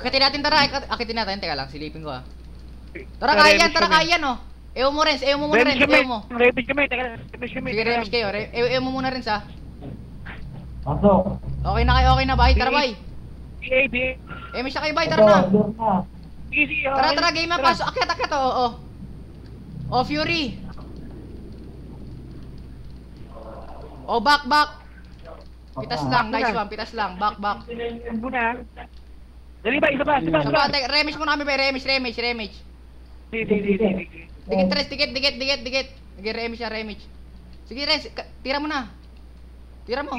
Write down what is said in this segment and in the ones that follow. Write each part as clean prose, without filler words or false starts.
Akitin natin, tara. Akitin natin. Teka lang, silipin ko Tara, kaya yan, oh. Ewo mo, Renz. Ewo mo muna, Renz. Ewo mo. Remage kami, teka lang. Sige, remage kayo. Ewo mo muna, Renz, ha. Pasok. Okay na kayo, okay na, bay. Tara, bay. BA. Remage na kayo, bay. Tara na. Easy, Tara, game na. Pasok. Akit, oo. Oh, Fury. Oh, back. Pitas lang, nice one. Pitas lang. Back. Muna. Dali ba, isa pa. Remage muna kami, bay. Remage. Sige. Dikit, Renz. Dikit. Sige, remage. Sige, Renz. Tira mo na. Tira mo.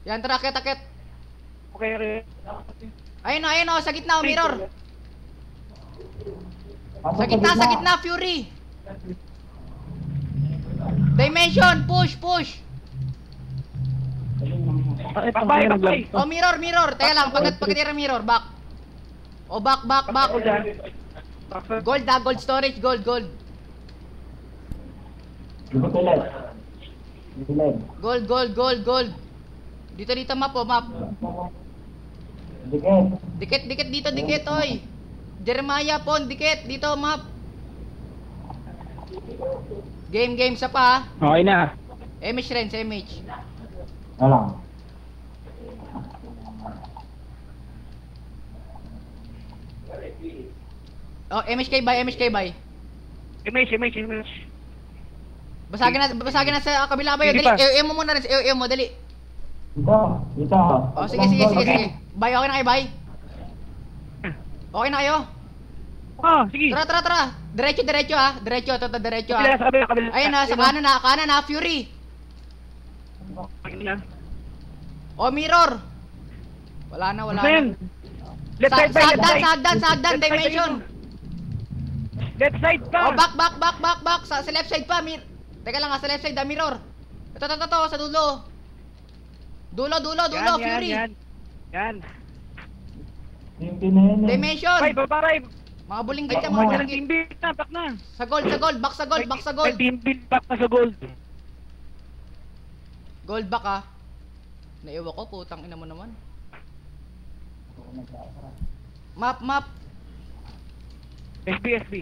Yan, tara, akit. Okay. Ayun, sa gitna, mirror. Sa gitna, Fury. Dimension, push. Bakbay. Oh, mirror. Teka lang, pagkatira mirror, back. Oh, back. Gold storage, gold. Gold. Dito map. Dikit dito, oy. Jeremiah Pon, dikit dito map. Game sa pa. Okay na. MH Renz, MH. Alam. Oh, MHK by. Image. Basagin na sa kabila ba yun. Sige Dali, pa. mo muna Renz, mo, dali. Dito. Oh, sige. Bye, okay na kayo, bye. Okay na kayo? Oh, sige. Tara. Diretso ha. Diretso. Sa kabila. Ayun na, sa kanan na, Fury. Oh, mirror. Wala na. Left side ba? Sagdan, dimension. Left side pa. Oh, back. Sa left side pa, Teka lang sa left side, mirror. Ito, sa dulo. Dulo, Fury. Yan. Dimension. Bye. Mga bulinggit yan, mga bulinggit. Team build na, back na. Sa gold, back sa gold. Team build back na sa gold. Gold back ah. Naiwa ko, putang ina mo naman. Map. SB.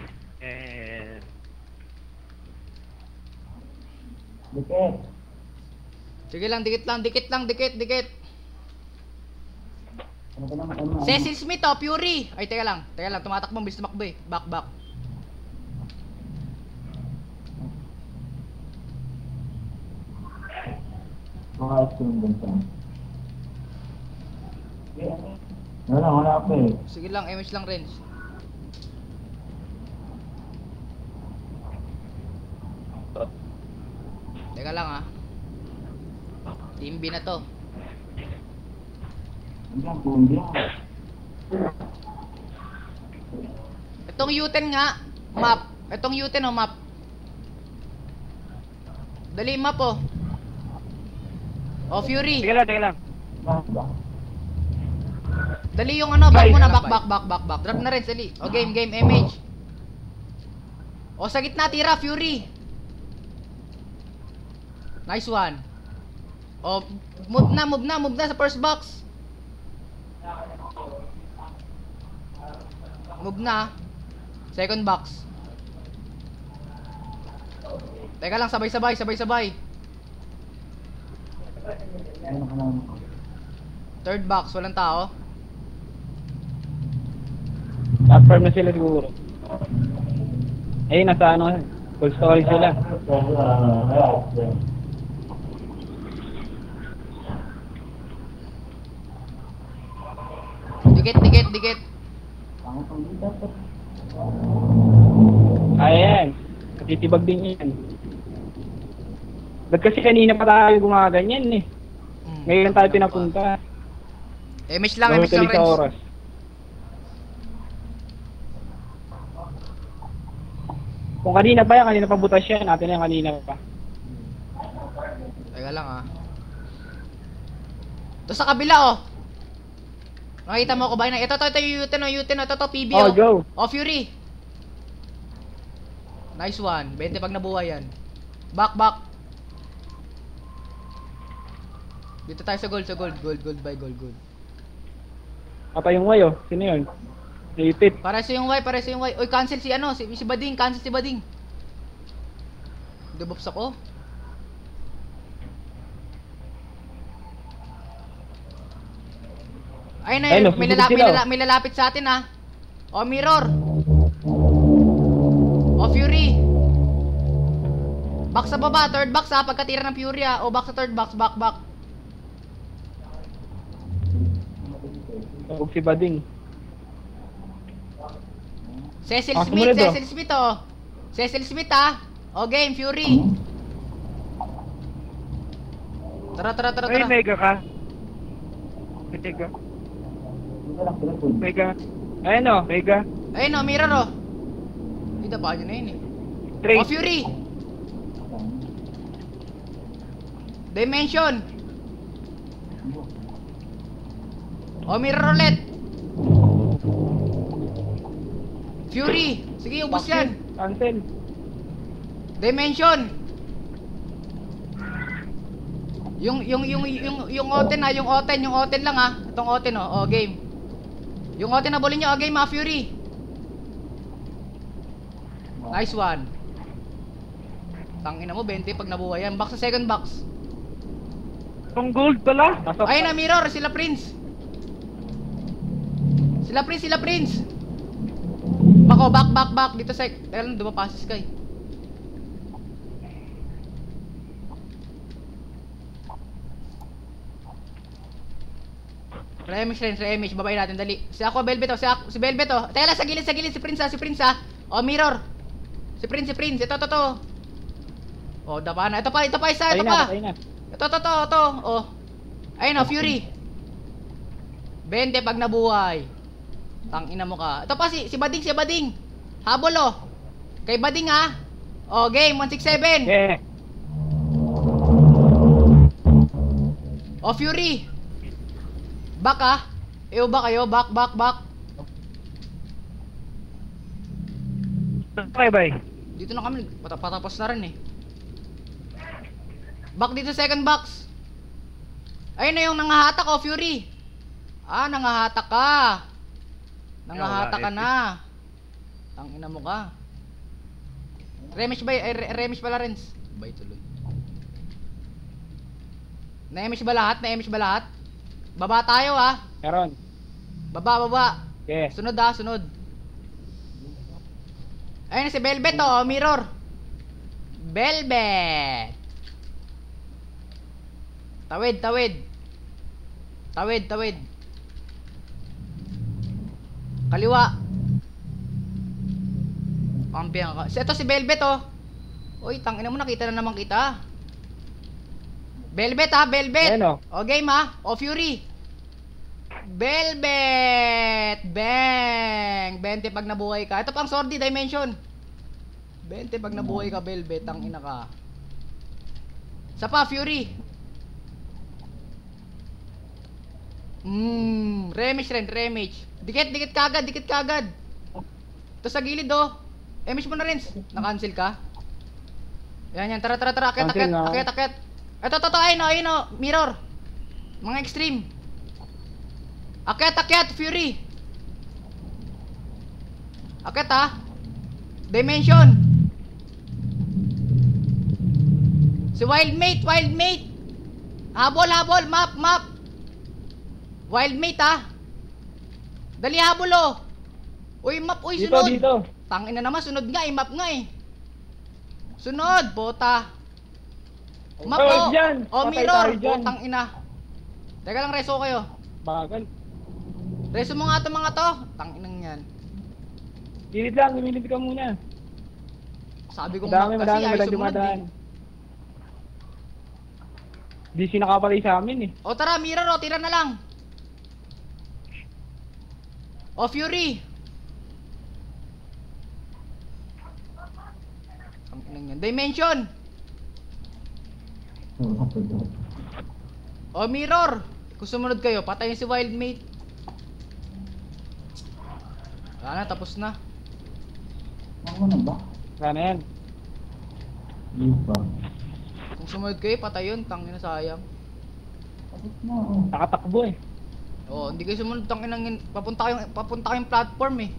Sige lang, dikit. Cecil Smith oh, Fury. Ay, teka lang, tumatakbo, bilis tumakbo eh. Back. Wala pa eh. Sige lang, MH lang, Renz. Teka lang ah. Team B na to. Itong U10 nga, map. Itong U10 oh, map. Dali map oh. Oh, Fury. Teka lang. Dali yung ano, back muna, back. Drop na rin, dali. O, game, MH. O, sa gitna, tira, Fury. Nice one. O, move na sa first box. Move na. Second box. Teka lang, sabay. Third box, walang tao. Confirm na sila siguro. Nasa full story sila. Dikit. Ayan. Katitibag din yan. Ba't kasi kanina pa tayo gumaganyan eh. Ngayon lang tayo pinapunta. MH lang, Renz. Oras. Kung kanina pa butas yan. Natin yan kanina pa. Teka lang ah. Ito sa kabila oh. Nakita mo ko ba yun? Ito yung U10 ito PB Oh, go. Oh, Fury. Nice one. 20 pag nabuhay yan. Back. Dito tayo sa gold. Gold. Patay yung way, oh. Sino yun? Naipit. Pares yung Y, pares yung Y. Uy, cancel si ano, si Bading, cancel si Bading. Debuffs ako. Ayun na, Ayun, may, susunod sila, oh. may lalapit sa atin ah. O mirror. O Fury. Back sa baba, third box ah, pagkatira ng Fury ah. O back sa third box, back. Huwag si Bading. Cecil Ah, Smith, sumunod, oh. Cecil Smith oh. Cecil Smith ah. O game, Fury. Tara. Ay, mega ka. Mega. Dito lang sila po. Mega. Ayun, oh. Mega. Ayun oh, mirror oh. Ay, dapa nyo na yun eh. Trace. O Fury. Dimension. O mirror ulit. Fury. Sige, ubos yan. Cancel. Dimension. Yung Oten ah, yung Oten lang ah. Itong Oten oh, game. Yung Oten na bolin nyo, game ah, Fury. Nice one. Tangina mo, 20 pag nabuhay yan. Box sa second box. Itong gold pala. Ayun na, mirror, sila Prince. Sila Prince. Bako, back. Dito sa... Teka lang, dumapas si Sky. Remix, babae natin, dali. Si Aqua Velvet oh, si Velvet oh. Teka lang, sa gilid, si Prince ah. O, mirror. Si Prince. Ito. O, dapa na. Ito pa isa, ito pa. Patay na. Ito. Oh. Ayun oh, Fury. 20 pag nabuhay. Tangina mo ka. Ito pa si Bading. Habol oh. Kay Bading ah. Oh, game 167. Yeah. Oh, Fury. Back ah. Ew ba kayo? Back. Okay, bye. Dito na kami. Patapos na rin eh. Back dito second box. Ayun na yung nangahatak oh, Fury. Ah, nangahatak ka. Nangahatak ka na. Tangina mo ka. Remish pala Renz. Bay tuloy. Na-emish ba lahat? Baba tayo ah. Meron. Baba. Yeah. Sunod. Ayun na si Velvet oh, mirror. Velvet. Tawid. Kaliwa. Kampiyan ka. Ito si Velvet oh. Uy, tangina mo, nakita na naman kita. Velvet. Ayan, oh. O game ah. O Fury. Velvet. Bang. 20 pag nabuhay ka. Ito pang Swordy Dimension. 20 pag nabuhay ka, Velvet. Tangina ka. Sa pa, Fury. Remage. Dikit kagad. Ito sa gilid oh. Emish mo na rin. Na-cancel ka. Yan. Tara. Akyat. Ito. Ayun oh. Mirror. Mga extreme. Akyat. Fury. Akyat ah. Dimension. Si Wildmate. Habol. Map. Wildmate ah. Dali habol oh. Uy, map. Uy, sunod. Dito. Tangina naman, sunod nga eh. Map nga eh. Sunod, bota. Map oh. Dyan. Oh, Patay mirror. tayo dyan. Botang ina. Teka lang, reso kayo. Bagal. Reso mo nga mga to. Tanginang yan. Gilid lang, lumilid ka muna. Sabi kong Madami, map kasi ay sumunod dumadaan. eh. Di sinakapalay sa amin eh. O tara, mirror o, tira na lang. O Fury. Tanginang yan. Dimension. O mirror. Kung sumunod kayo, patayin si Wildmate. Wala na, tapos na. Ako na ba? Sana yan. Iba. Kung sumunod kayo, patay yun. Tangina, sayang. Tapos na oh. Nakatakbo eh. Oh, hindi kayo sumunod, tang inang papunta kayong platform eh.